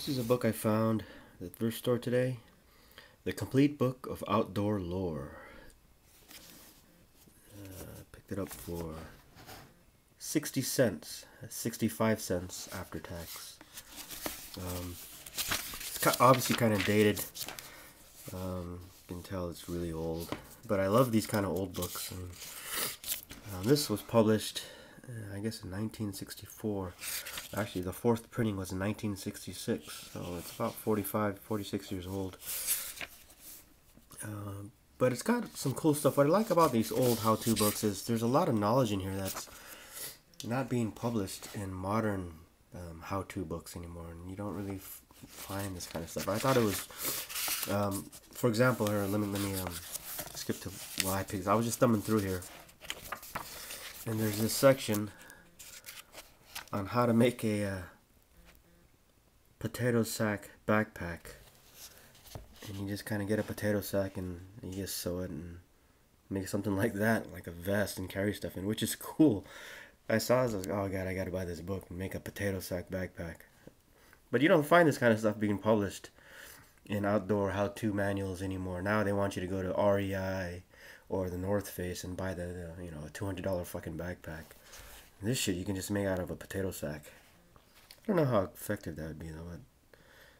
This is a book I found at the thrift store today. The Complete Book of Outdoor Lore. Picked it up for 60 cents. 65 cents after tax. It's obviously kind of dated. You can tell it's really old. But I love these kind of old books. This was published, I guess, in 1964. Actually, the fourth printing was in 1966, so it's about 46 years old. But it's got some cool stuff. What I like about these old how-to books is there's a lot of knowledge in here that's not being published in modern how-to books anymore, and you don't really find this kind of stuff. I thought it was, for example, here, let me skip to what I picked. I was just thumbing through here, and there's this section on how to make a potato sack backpack. And you just kind of get a potato sack and you just sew it and make something like that, like a vest, and carry stuff in, which is cool. I saw it, I was like, oh god, I gotta buy this book and make a potato sack backpack. But you don't find this kind of stuff being published in outdoor how-to manuals anymore. Now they want you to go to REI or the North Face and buy the you know, a $200 fucking backpack. And this shit you can just make out of a potato sack. I don't know how effective that would be though, but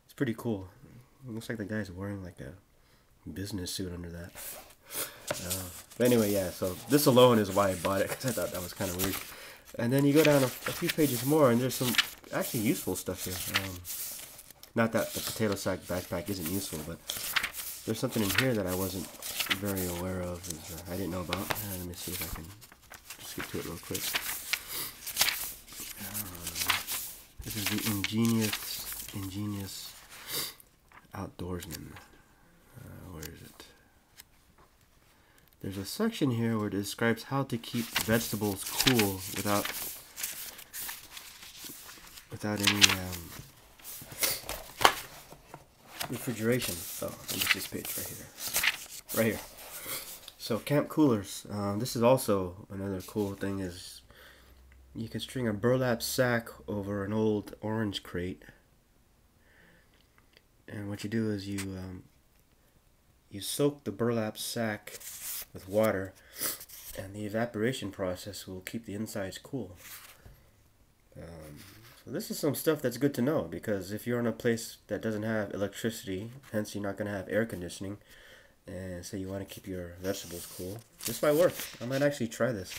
it's pretty cool. It looks like the guy's wearing like a business suit under that. But anyway, yeah, so this alone is why I bought it, because I thought that was kind of weird. And then you go down a few pages more, and there's some actually useful stuff here. Not that the potato sack backpack isn't useful, but there's something in here that I wasn't very aware of, I didn't know about. Let me see if I can just get to it real quick. This is the ingenious outdoorsman. Where is it? There's a section here where it describes how to keep vegetables cool without any refrigeration. So let me see this page right here. So camp coolers. This is also another cool thing, is you can string a burlap sack over an old orange crate. And what you do is you soak the burlap sack with water, and the evaporation process will keep the insides cool. So this is some stuff that's good to know, because if you're in a place that doesn't have electricity, hence you're not going to have air conditioning, and say you want to keep your vegetables cool, this might work. I might actually try this.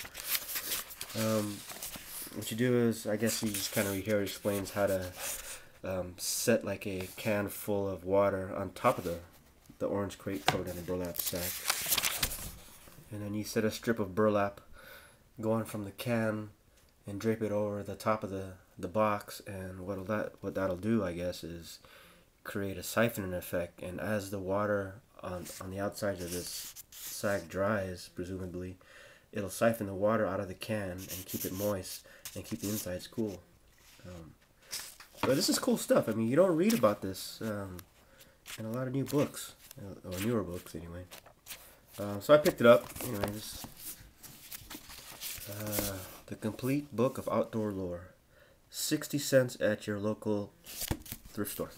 What you do is, I guess you just kind of, here it explains how to set like a can full of water on top of the orange crate coated in a burlap sack, and then you set a strip of burlap going from the can and drape it over the top of the box, and what that'll do, I guess, is create a siphoning effect, and as the water on the outside of this sack dries, presumably, it'll siphon the water out of the can and keep it moist and keep the insides cool. But this is cool stuff. I mean, you don't read about this in a lot of new books, or newer books anyway. So I picked it up. Anyway, The Complete Book of Outdoor Lore. 60 cents at your local thrift store.